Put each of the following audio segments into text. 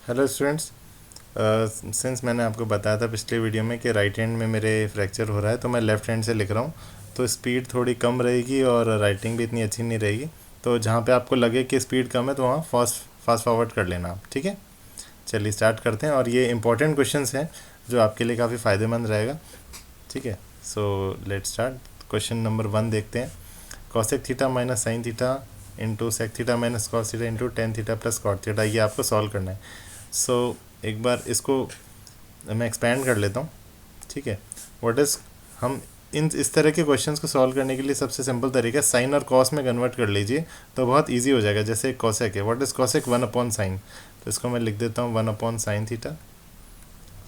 Hello students. Since मैंने आपको बताया था पिछले वीडियो में कि राइट हैंड में मेरे फ्रैक्चर हो रहा है, तो मैं लेफ़्ट हैंड से लिख रहा हूँ, तो स्पीड थोड़ी कम रहेगी और राइटिंग भी इतनी अच्छी नहीं रहेगी। तो जहाँ पे आपको लगे कि स्पीड कम है तो वहाँ फास्ट फॉरवर्ड कर लेना आप, ठीक है। चलिए स्टार्ट करते हैं, और ये इंपॉर्टेंट क्वेश्चंस हैं जो आपके लिए काफ़ी फ़ायदेमंद रहेगा, ठीक है। So let start. Question number 1 देखते हैं। Cosec theta minus sine theta into sec theta minus cos theta into tan theta plus cot theta, ये आपको सॉल्व करना है। सो एक बार इसको मैं एक्सपेंड कर लेता हूँ, ठीक है। व्हाट इज़ हम इस तरह के क्वेश्चंस को सॉल्व करने के लिए सबसे सिंपल तरीका साइन और कॉस में कन्वर्ट कर लीजिए, तो बहुत इजी हो जाएगा। जैसे कॉसेक है, व्हाट इज़ कॉसेक, 1/sin। तो इसको मैं लिख देता हूँ 1/sin थीटा।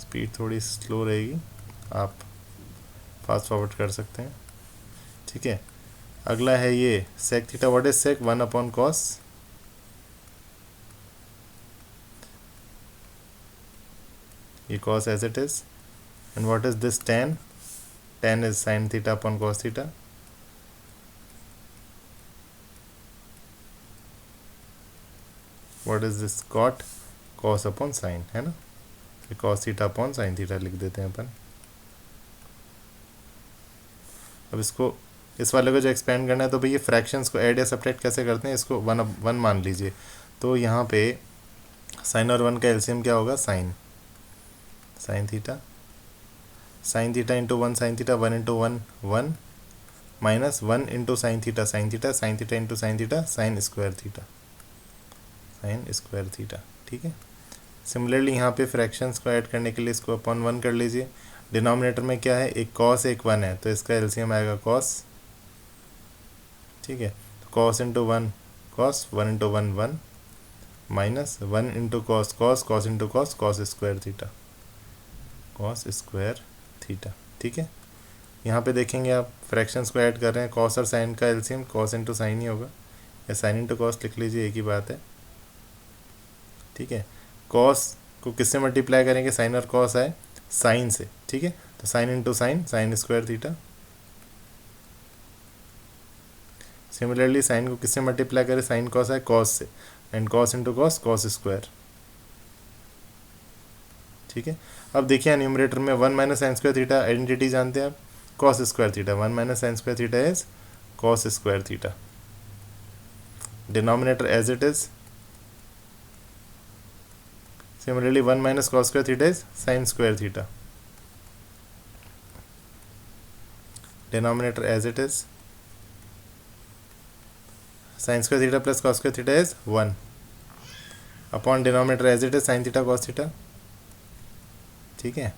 स्पीड थोड़ी स्लो रहेगी, आप फास्ट फॉरवर्ड कर सकते हैं, ठीक है। अगला है ये sec theta, what is sec, 1/cos। ये cos as it is. And what is this tan? Tan is sin theta upon cos theta. What is this cot? Cos upon sin, है ना। तो cos theta upon sin theta लिख देते हैं अपन। अब इसको इस वाले को जो एक्सपेंड करना है, तो भैया फ्रैक्शंस को ऐड या सब्ट्रैक्ट कैसे करते हैं, इसको वन मान लीजिए। तो यहाँ पे साइन और वन का एलसीएम क्या होगा, sign theta into one sine theta, 1 into 1 1 minus 1 into sine theta into sine theta sine square theta, ठीक है। सिमिलरली यहाँ पे फ्रैक्शंस को ऐड करने के लिए इसको अपॉन 1 कर लीजिए। डिनोमिनेटर में क्या है, एक कॉस एक 1 है, तो इसका एलसीएम आएगा कॉस, ठीक है। तो cos into 1 cos, 1 into 1 1 minus 1 into cos cos into cos square theta, ठीक है। यहाँ पे देखेंगे आप फ्रैक्शंस को ऐड कर रहे हैं, कॉस और साइन का एलसीएम कॉस इंटू साइन ही होगा, या साइन इंटू कॉस लिख लीजिए, एक ही बात है, ठीक है। कॉस को किससे मल्टीप्लाई करेंगे, साइन और कॉस आए साइन से, ठीक है। तो sine into sine square theta. Similarly sine को किससे मल्टीप्लाई करें, साइन कॉस आए कॉस से, and cos into cos square, ठीक है। अब देखिए न्यूमरेटर में 1 minus sine square theta identity जानते हैं आप, cos square theta, 1 minus sine square theta is cos square theta. Denominator as it is, similarly 1 minus cos square theta is sine square theta. Denominator as it is, sine square theta plus cos square theta is 1 upon denominator as it is sine theta cos theta, ठीक है।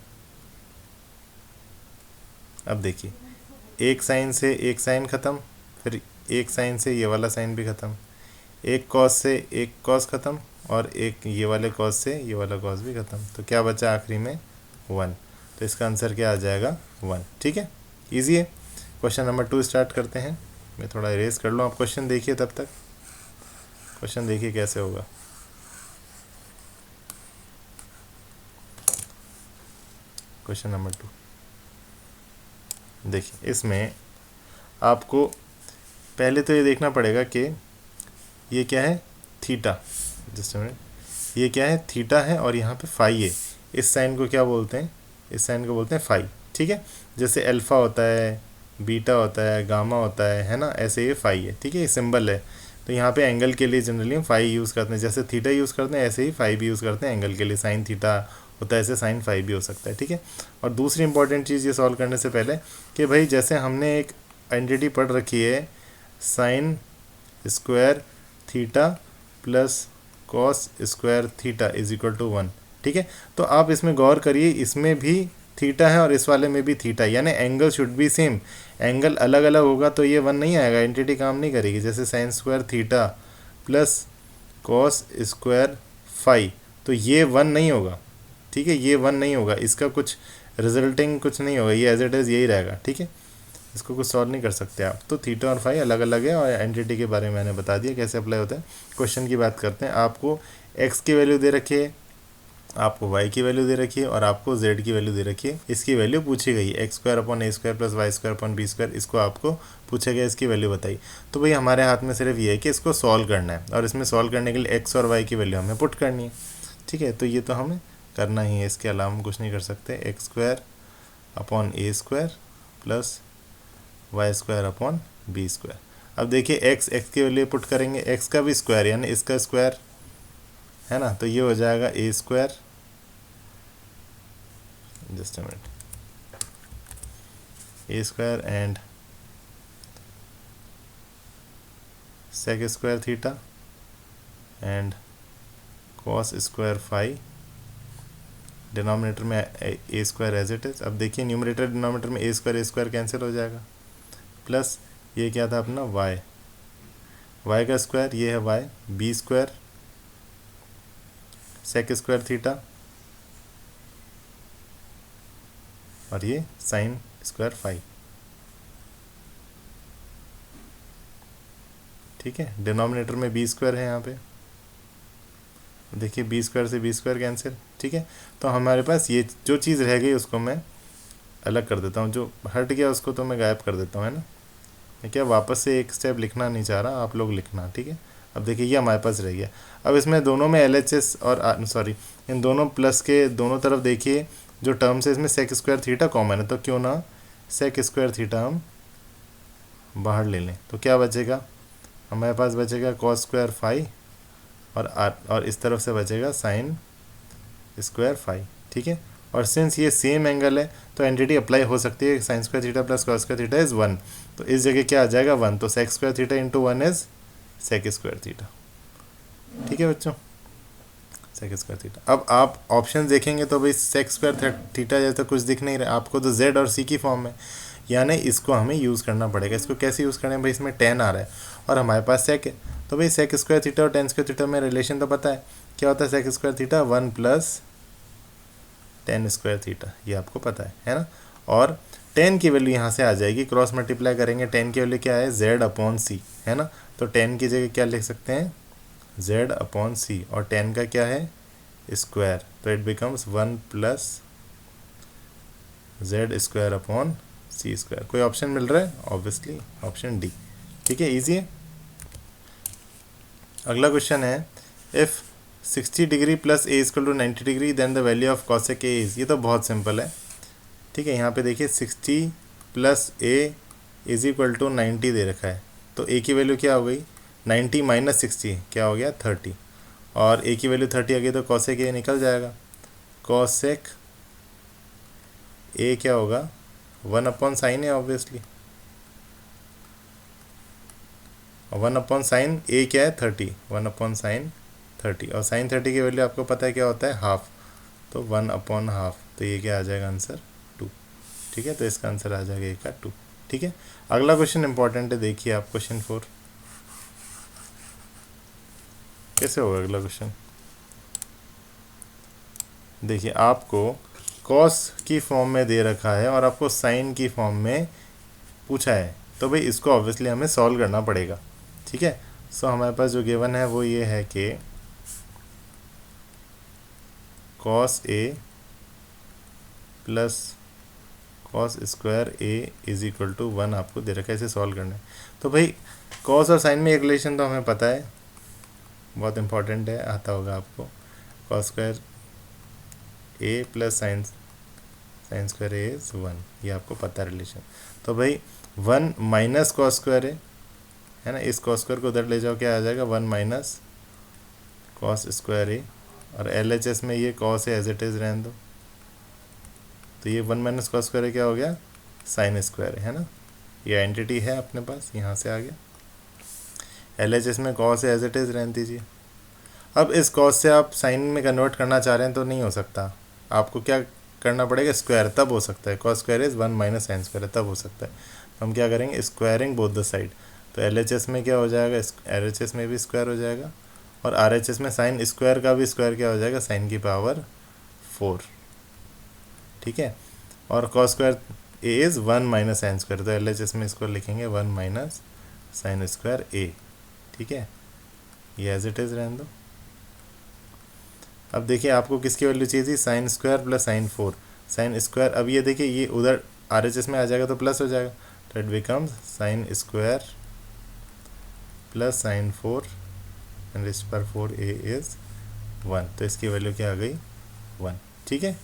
अब देखिए एक sign से एक sign ख़त्म, फिर एक साइन से ये वाला साइन भी ख़त्म, एक कॉस से एक कॉस ख़त्म, और एक ये वाले कॉस से ये वाला कॉस भी ख़त्म। तो क्या बचा आखिरी में, 1। तो इसका आंसर क्या आ जाएगा, 1, ठीक है। ईजी है। क्वेश्चन नंबर 2 स्टार्ट करते हैं। मैं थोड़ा इरेज कर लूँ, आप क्वेश्चन देखिए, तब तक क्वेश्चन देखिए कैसे होगा। क्वेश्चन नंबर 2 देखिए, इसमें आपको पहले तो ये देखना पड़ेगा कि ये क्या है, थीटा, जस्ट मिनट, ये क्या है, थीटा है, और यहाँ पे फाई है। इस साइन को क्या बोलते हैं, इस साइन को बोलते हैं फाई, ठीक है। जैसे अल्फ़ा होता है, बीटा होता है, गामा होता है ना, ऐसे ये फाई है, ठीक है, ये सिंबल है। तो यहाँ पे एंगल के लिए जनरली हम फाई यूज़ करते हैं, जैसे थीटा यूज़ करते हैं ऐसे ही फाई भी यूज़ करते हैं एंगल के लिए। साइन थीटा होता है ऐसे, साइन फाई भी हो सकता है, ठीक है। और दूसरी इंपॉर्टेंट चीज़ ये सॉल्व करने से पहले कि भाई जैसे हमने एक आइडेंटिटी पढ़ रखी है, sine square theta plus cos square theta is equal to 1, ठीक है। तो आप इसमें गौर करिए, इसमें भी थीटा है और इस वाले में भी थीटा, यानी angle should be same. Angle अलग अलग होगा तो ये 1 नहीं आएगा, आइडेंटिटी काम नहीं करेगी। जैसे sine square theta plus cos square phi, तो ये 1 नहीं होगा, ठीक है, ये 1 नहीं होगा, इसका कुछ रिजल्टिंग कुछ नहीं होगा, ये एज इट इज़ यही रहेगा, ठीक है। इसको कुछ सॉल्व नहीं कर सकते आप। तो थीटा और फाई अलग अलग है, और एंटिटी के बारे में मैंने बता दिया कैसे अप्लाई होता है। क्वेश्चन की बात करते हैं। आपको एक्स की वैल्यू दे रखी है, आपको वाई की वैल्यू दे रखी है, और आपको जेड की वैल्यू दे रखी है। इसकी वैल्यू पूछी गई है, X square upon A square plus Y square upon B square, इसको आपको पूछा गया, इसकी वैल्यू बताई। तो भाई हमारे हाथ में सिर्फ ये है कि इसको सॉल्व करना है, और इसमें सॉल्व करने के लिए एक्स और वाई की वैल्यू हमें पुट करनी है। ठीक है, तो ये तो हमें करना ही है, इसके अलावा हम कुछ नहीं कर सकते। X square upon A square plus Y square upon B square. अब देखिए एक्स की वैल्यू पुट करेंगे, एक्स का भी स्क्वायर यानी इसका स्क्वायर है ना, तो ये हो जाएगा A square, just a minute, A square and sec square theta and cos square phi, denominator में A square as it is. अब देखिए न्यूमरेटर डिनोमिनेटर में ए स्क्वायर कैंसिल हो जाएगा, प्लस ये क्या था अपना वाई का स्क्वायर, ये है y, b square sec square theta और ये साइन स्क्वायर फाई। ठीक है, डिनोमिनेटर में बी स्क्वायर है यहाँ पे, देखिए बी स्क्वायर से बी स्क्वायर कैंसिल। ठीक है, तो हमारे पास ये जो चीज़ रह गई उसको मैं अलग कर देता हूँ, जो हट गया उसको तो मैं गायब कर देता हूँ, है ना। मैं क्या वापस से एक स्टेप लिखना नहीं चाह रहा, आप लोग लिखना। ठीक है, अब देखिए ये हमारे पास रह गया। अब इसमें दोनों में LHS और सॉरी इन दोनों प्लस के दोनों तरफ देखिए जो टर्म्स है इसमें सेक स्क्वायर थीटा कॉमन है, तो क्यों ना सेक स्क्वायर थीटा हम बाहर ले लें। तो क्या बचेगा हमारे पास, बचेगा कॉस स्क्वायर फाई और इस तरफ से बचेगा साइन स्क्वायर फाई। ठीक है, और सिंस ये सेम एंगल है तो एंटिटी अप्लाई हो सकती है, sine square theta plus cos square theta is 1, तो इस जगह क्या आ जाएगा 1, तो sec square theta into 1 is sec square theta. ठीक है बच्चों, सेक स्क्वायर थीटा। अब आप ऑप्शन देखेंगे तो भाई सेक स्क्वायर थीटा जैसा कुछ दिख नहीं रहा आपको, तो जेड और सी की फॉर्म में, यानी इसको हमें यूज़ करना पड़ेगा। इसको कैसे यूज़ करें भाई, इसमें टेन आ रहा है और हमारे पास सेक है, तो भाई सेक स्क्वायर थीटा और टेन स्क्वायर थीटा में रिलेशन तो पता है क्या होता है, sec square theta 1 plus tan square theta, ये आपको पता है ना। और टेन की वैल्यू यहाँ से आ जाएगी, क्रॉस मल्टीप्लाई करेंगे, टेन की वैल्यू क्या है जेड अपॉन सी, है ना। तो टेन की जगह क्या लिख सकते हैं जेड अपॉन सी, और टेन का क्या है स्क्वायर, तो it becomes 1 plus z square upon c square. कोई ऑप्शन मिल रहा है, ऑब्वियसली ऑप्शन डी। ठीक है, ईजी है। अगला क्वेश्चन है, if 60 degree plus A equal to 90 degree then the value of cosec A is. ये तो बहुत सिंपल है। ठीक है, यहाँ पे देखिए 60 plus A is equal to 90 दे रखा है, तो ए की वैल्यू क्या हो गई 90 माइनस 60 क्या हो गया 30, और ए की वैल्यू 30 आ गई तो कॉसेक ए निकल जाएगा। कॉसेक ए क्या होगा 1 अपॉन साइन है ऑब्वियसली, 1 अपॉन साइन ए क्या है 30, 1 अपॉन साइन 30, और साइन 30 की वैल्यू आपको पता है क्या होता है हाफ, तो 1 अपॉन हाफ, तो ये क्या आ जाएगा आंसर 2। ठीक है, तो इसका आंसर आ जाएगा ए का 2। ठीक है, अगला क्वेश्चन इंपॉर्टेंट है, देखिए आप क्वेश्चन 4 कैसे होगा। अगला क्वेश्चन देखिए, आपको कॉस की फॉर्म में दे रखा है और आपको साइन की फॉर्म में पूछा है, तो भाई इसको ऑब्वियसली हमें सॉल्व करना पड़ेगा। ठीक है, सो हमारे पास जो गिवन है वो ये है कि cos A plus cos square A is equal to 1 आपको दे रखा है, इसे सॉल्व करना है। तो भाई कॉस और साइन में एक रिलेशन तो हमें पता है, बहुत इंपॉर्टेंट है, आता होगा आपको, cos square A plus sine square A is 1, ये आपको पता है रिलेशन। तो भाई 1 माइनस कॉस स्क्वायर है ना, इस कॉस स्क्वायर को उधर ले जाओ, क्या आ जाएगा 1 माइनस कॉस स्क्वायर ए, और LHS में ये कॉस है एज इट इज़ रहने दो, तो ये 1 माइनस कॉस स्क्वायर क्या हो गया साइन स्क्वायर है ना, ये आइडेंटिटी है अपने पास, यहाँ से आ गया। LHS में कॉस है एज इट इज़ रहने दीजिए। अब इस कॉस से आप साइन में कन्वर्ट करना चाह रहे हैं तो नहीं हो सकता, आपको क्या करना पड़ेगा स्क्वायर, तब हो सकता है, cos square is 1 minus sine square तब हो सकता है। तो हम क्या करेंगे स्क्वायरिंग बोथ द साइड, तो LHS में क्या हो जाएगा LHS में भी स्क्वायर हो जाएगा, और RHS में साइन स्क्वायर का भी स्क्वायर क्या हो जाएगा साइन की पावर 4। ठीक है, और cos square A is 1 minus sine square, तो LHS में इसको लिखेंगे 1 माइनस साइन स्क्वायर ए। ठीक है, ये एज इट इज़ रहने दो। अब देखिए आपको किसकी वैल्यू चाहिए थी sine square plus sign 4, sine square, अब ये देखिए ये उधर RHS में आ जाएगा तो प्लस हो जाएगा, तो it becomes sine square plus sign 4 and इस पर 4 ए इज़ 1, तो इसकी वैल्यू क्या आ गई 1। ठीक है,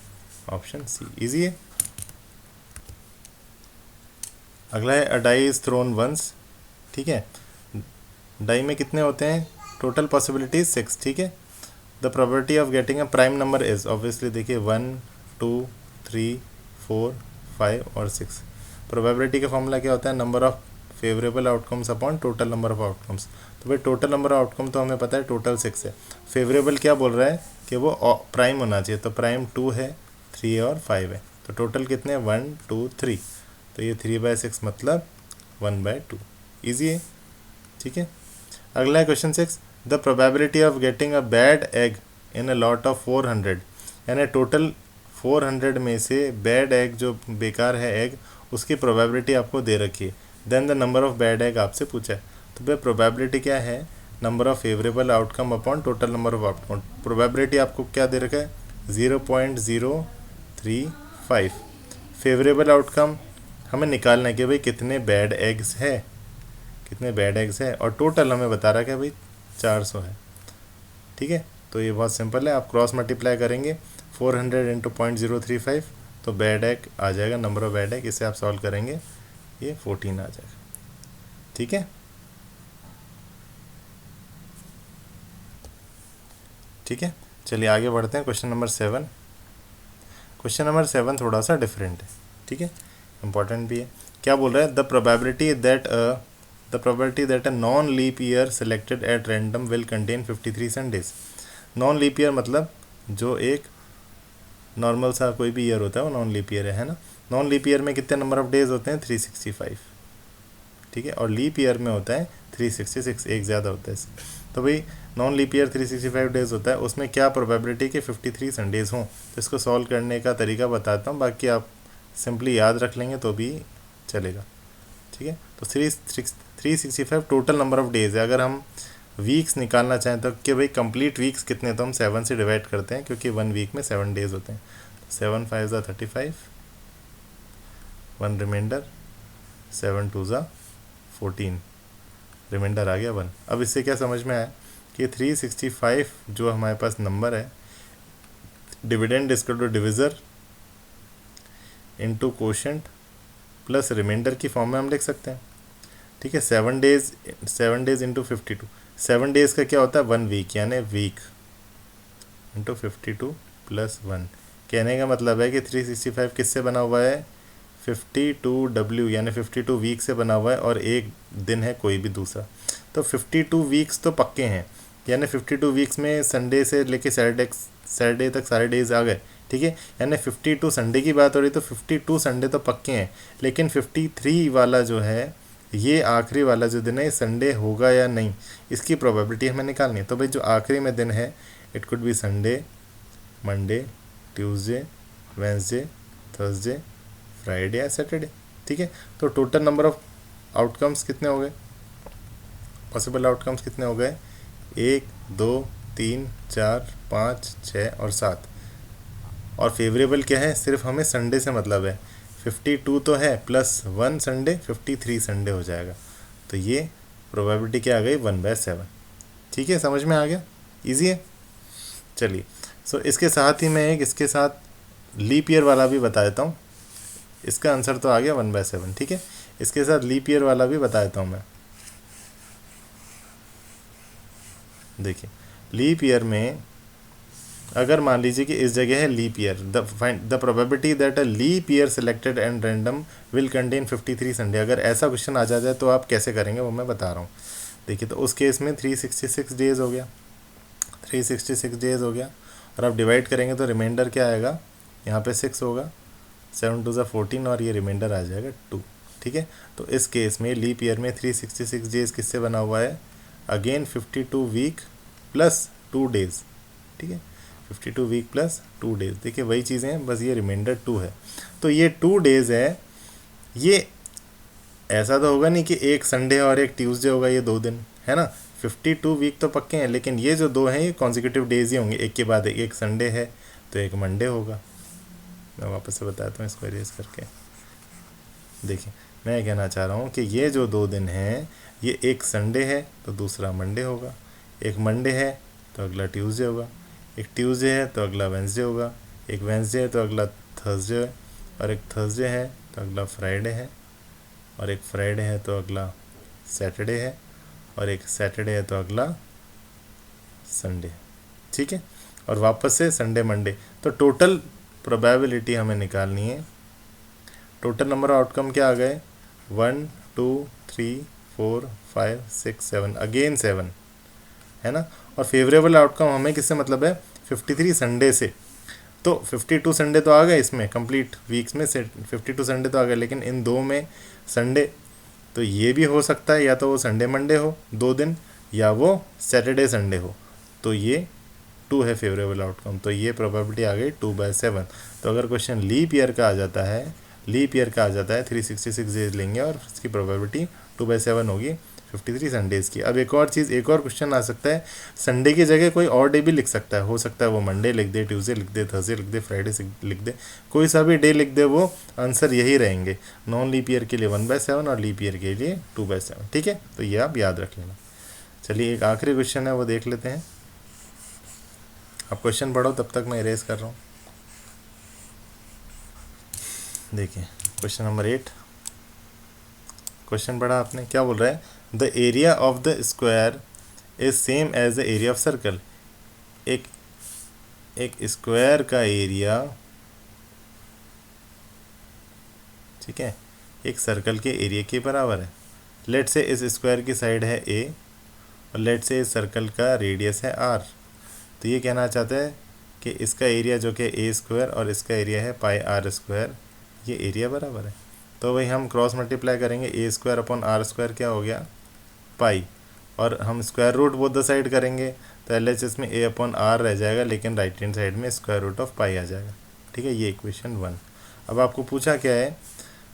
ऑप्शन सी इजी है। अगला है अ डाई इज थ्रोन वंस। ठीक है, डाई में कितने होते हैं, टोटल पॉसिबिलिटीज 6। ठीक है, the probability of getting a prime number is, obviously देखिए 1 2 3 4 5 और 6। प्रोबेबिलिटी का फॉर्मूला क्या होता है, number of favourable outcomes upon total number of outcomes. तो भाई टोटल नंबर ऑफ आउटकम तो हमें पता है टोटल 6 है। फेवरेबल क्या बोल रहा है कि वो प्राइम होना चाहिए, तो प्राइम 2 है, 3 और 5 है, तो टोटल कितने 1 2 3, तो ये 3/6 मतलब 1/2। ईजी है। ठीक है, अगला है question 6, the probability of getting a bad egg in a lot of 400, यानी टोटल 400 में से बैड एग जो बेकार है एग, उसकी प्रोबेबिलिटी आपको दे रखी है। Then the number of bad egg आपसे पूछा है, तो भाई प्रोबेबिलिटी क्या है, number of favourable outcome upon total number of outcome. Probability आपको क्या दे रखा है 0.035। फेवरेबल आउटकम हमें निकालना है कि भाई कितने बैड एग्स है, कितने बैड एग्स है, और टोटल हमें बता रहा है भाई 400 है। ठीक है, तो ये बहुत सिंपल है, आप क्रॉस मल्टीप्लाई करेंगे 400 इंटू 0.035, तो बैड एग आ जाएगा, नंबर ऑफ बैड एग, इसे आप सॉल्व करेंगे ये 14 आ जाएगा। ठीक है, ठीक है, चलिए आगे बढ़ते हैं। Question number 7। क्वेश्चन नंबर 7 थोड़ा सा डिफरेंट है। ठीक है, इंपॉर्टेंट भी है। क्या बोल रहा है, the probability that a non leap year selected at random will contain 53 Sundays. Non leap year मतलब जो एक नॉर्मल सा कोई भी ईयर होता है वो नॉन लीप ईयर है ना। नॉन लीप ईयर में कितने नंबर ऑफ डेज होते हैं 365। ठीक है, और लीप ईयर में होता है 366, एक ज़्यादा होता है इससे। तो भाई नॉन लीप ईयर 365 डेज होता है, उसमें क्या प्रोबेबिलिटी के 53 संडेज हों। तो इसको सॉल्व करने का तरीका बताता हूँ, बाकी आप सिंपली याद रख लेंगे तो भी चलेगा। ठीक है, तो 365 टोटल नंबर ऑफ डेज है। अगर हम वीक्स निकालना चाहें तो कि भाई कंप्लीट वीक्स कितने, तो हम 7 से डिवाइड करते हैं, क्योंकि 1 वीक में 7 डेज होते हैं। 7 5 ज़ा 35, 1 रिमाइंडर, 7 2 ज़ा 14, रिमाइंडर आ गया 1। अब इससे क्या समझ में आया कि 365 जो हमारे पास नंबर है, dividend equal to divisor into quotient plus remainder की फॉर्म में हम लिख सकते हैं। ठीक है, 7 डेज इंटू 52। 7 डेज का क्या होता है 1 वीक, यानी वीक इंटू 52 प्लस 1। कहने का मतलब है कि 365 किससे बना हुआ है 52W, यानी 52 वीक से बना हुआ है, और एक दिन है कोई भी दूसरा। तो 52 वीक्स तो पक्के हैं, यानी 52 वीक्स में संडे से लेके सैटरडे तक सारे डेज आ गए। ठीक है, यानी 52 संडे की बात हो रही, तो 52 संडे तो पक्के हैं, लेकिन 53 वाला जो है, ये आखिरी वाला जो दिन है ये संडे होगा या नहीं, इसकी प्रोबेबिलिटी हमें निकालनी है। तो भाई जो आखिरी में दिन है, it could be Sunday, Monday, Tuesday, Wednesday, Thursday, Friday या सैटरडे। ठीक है, तो टोटल नंबर ऑफ आउटकम्स कितने हो गए, पॉसिबल आउटकम्स कितने हो गए 1 2 3 4 5 6 और 7। और फेवरेबल क्या है, सिर्फ हमें संडे से मतलब है, 52 तो है प्लस 1 संडे, 53 संडे हो जाएगा। तो ये प्रोबेबिलिटी क्या आ गई 1/7। ठीक है, समझ में आ गया, इजी है। चलिए, सो इसके साथ ही मैं एक इसके साथ लीप ईयर वाला भी बता देता हूँ। इसका आंसर तो आ गया 1/7। ठीक है, इसके साथ लीप ईयर वाला भी बता देता हूँ मैं। देखिए, लीप ईयर में अगर मान लीजिए कि इस जगह है leap year, the probability that a leap year selected and random will contain 53 Sunday, अगर ऐसा क्वेश्चन आ जाए तो आप कैसे करेंगे वो मैं बता रहा हूँ। देखिए, तो उस केस में 366 डेज हो गया, 366 डेज हो गया, और आप डिवाइड करेंगे तो रिमाइंडर क्या आएगा, यहाँ पे 6 होगा, 7 2 ज़ा 14, और ये रिमाइंडर आ जाएगा 2। ठीक है, तो इस केस में लीप ईयर में 366 डेज किससे बना हुआ है, अगेन 52 वीक प्लस 2 डेज। ठीक है, 52 वीक प्लस 2 डेज, देखिए वही चीज़ें हैं, बस ये रिमाइंडर 2 है। तो ये 2 डेज है, ये ऐसा तो होगा नहीं कि एक संडे और एक ट्यूसडे होगा, ये 2 दिन है ना। 52 वीक तो पक्के हैं, लेकिन ये जो 2 हैं ये कॉन्जिक्यूटिव डेज ही होंगे, एक के बाद एक संडे है तो एक मंडे होगा। मैं वापस से बताता हूँ इसको इरेज करके। देखिए, मैं कहना चाह रहा हूँ कि ये जो 2 दिन हैं, ये एक संडे है तो दूसरा मंडे होगा, एक मंडे है तो अगला ट्यूसडे होगा, एक ट्यूसडे है तो अगला वेंसडे होगा, एक वेंसडे है तो अगला थर्सडे है, और एक थर्सडे है तो अगला फ्राइडे है, और एक फ्राइडे है तो अगला सैटरडे है, और एक सैटरडे है तो अगला संडे। ठीक है, और वापस से संडे मंडे। तो टोटल प्रोबेबिलिटी हमें निकालनी है। टोटल नंबर ऑफ आउटकम क्या आ गए? 1 2 3 4 5 6 7, अगेन 7 है ना। और फेवरेबल आउटकम हमें किससे मतलब है? 53 संडे से। तो 52 संडे तो आ गए इसमें, कंप्लीट वीक्स में से 52 संडे तो आ गए, लेकिन इन दो में संडे, तो ये भी हो सकता है या तो वो संडे मंडे हो 2 दिन, या वो सैटरडे संडे हो। तो ये 2 है फेवरेबल आउटकम। तो ये प्रोबेबिलिटी आ गई 2/7। तो अगर क्वेश्चन लीप ईयर का आ जाता है, 366 डेज लेंगे और इसकी प्रोबेबिलिटी 2/7 होगी 53 संडेज़ की। अब एक और चीज़, एक और क्वेश्चन आ सकता है, संडे की जगह कोई और डे भी लिख सकता है। हो सकता है वो मंडे लिख दे, ट्यूसडे लिख दे, थर्सडे लिख दे, फ्राइडे लिख दे, कोई सा भी डे लिख दे, वो आंसर यही रहेंगे। नॉन लीप ईयर के लिए 1/7 और लीप ईयर के लिए 2/7। ठीक है, तो ये आप याद रख लेना। चलिए एक आखिरी क्वेश्चन है वो देख लेते हैं। आप क्वेश्चन पढ़ो, तब तक मैं इरेज कर रहा हूँ। देखिए क्वेश्चन नंबर 8। क्वेश्चन पढ़ा आपने, क्या बोल रहा है? The area of the square is same as the area of circle. एक स्क्वायर का एरिया, ठीक है, एक सर्कल के एरिया के बराबर है। लेट से इस स्क्वायर की साइड है ए, और लेट से इस सर्कल का रेडियस है आर। तो ये कहना चाहता है कि इसका एरिया जो कि ए स्क्वायर और इसका एरिया है पाई आर स्क्वायर, ये एरिया बराबर है। तो वही हम क्रॉस मल्टीप्लाई करेंगे, A square upon r square क्या हो गया? पाई, और हम square root both the side करेंगे, तो LHS में ए अपॉन आर रह जाएगा, लेकिन राइट हैंड साइड में स्क्वायर रूट ऑफ पाई आ जाएगा। ठीक है, ये इक्वेशन 1। अब आपको पूछा क्या है?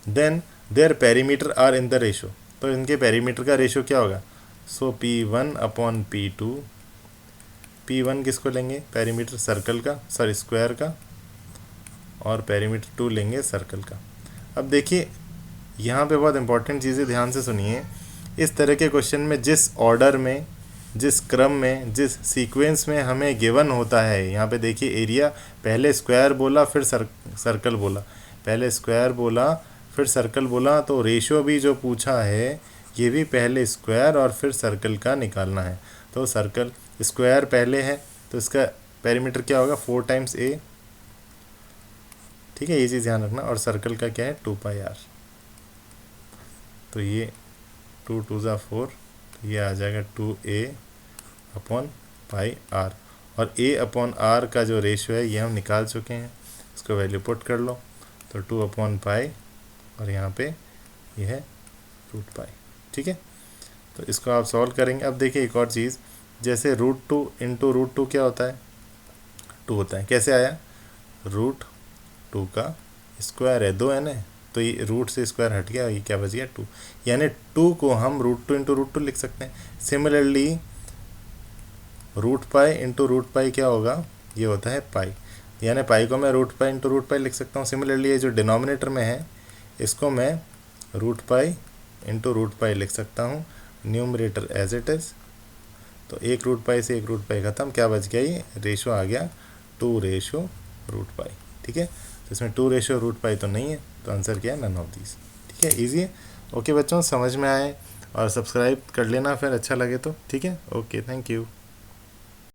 Then their perimeter are in the ratio. तो इनके पेरीमीटर का रेशो क्या होगा? सो P1 अपॉन P2। P1 किसको लेंगे? पेरीमीटर सर्कल का, सॉरी स्क्वायर का, और पेरीमीटर 2 लेंगे सर्कल का। अब देखिए यहाँ पे बहुत इंपॉर्टेंट चीज़ें ध्यान से सुनिए। इस तरह के क्वेश्चन में जिस ऑर्डर में, जिस क्रम में, जिस सीक्वेंस में हमें गिवन होता है, यहाँ पे देखिए एरिया पहले स्क्वायर बोला फिर सर्कल बोला, पहले स्क्वायर बोला फिर सर्कल बोला, तो रेशियो भी जो पूछा है ये भी पहले स्क्वायर और फिर सर्कल का निकालना है। तो सर्कल स्क्वायर पहले है तो इसका पेरीमीटर क्या होगा? 4 टाइम्स ए। ठीक है, ये चीज़ ध्यान रखना। और सर्कल का क्या है? 2πr। तो ये 2 2 ज़ा 4, तो ये आ जाएगा 2a अपॉन पाई आर। और a अपॉन आर का जो रेशियो है ये हम निकाल चुके हैं, इसको वैल्यू पुट कर लो। तो 2 अपॉन पाई, और यहाँ पे ये है रूट पाई। ठीक है, तो इसको आप सॉल्व करेंगे। अब देखिए एक और चीज़, जैसे √2 इंटू √2 क्या होता है? 2 होता है। कैसे आया? √2 का स्क्वायर है, 2 है ना, तो ये रूट से स्क्वायर हट गया, ये क्या बच गया? 2। यानी 2 को हम √2 इंटू √2 लिख सकते हैं। Similarly root pi into root pi क्या होगा? ये होता है पाई, यानी पाई को मैं root pi into root pi लिख सकता हूँ। सिमिलरली ये जो डिनोमिनेटर में है इसको मैं root pi into root pi लिख सकता हूँ, न्यूमरेटर एज इट इज़। तो एक रूट पाई से एक रूट पाई ख़त्म, क्या बच गया? ये रेशो आ गया 2:√पाई। ठीक है, तो इसमें 2:√पाई तो नहीं है, तो आंसर क्या है? None of these. ठीक है, ईजी है। ओके बच्चों, समझ में आए और सब्सक्राइब कर लेना फिर अच्छा लगे तो। ठीक है, ओके, थैंक यू।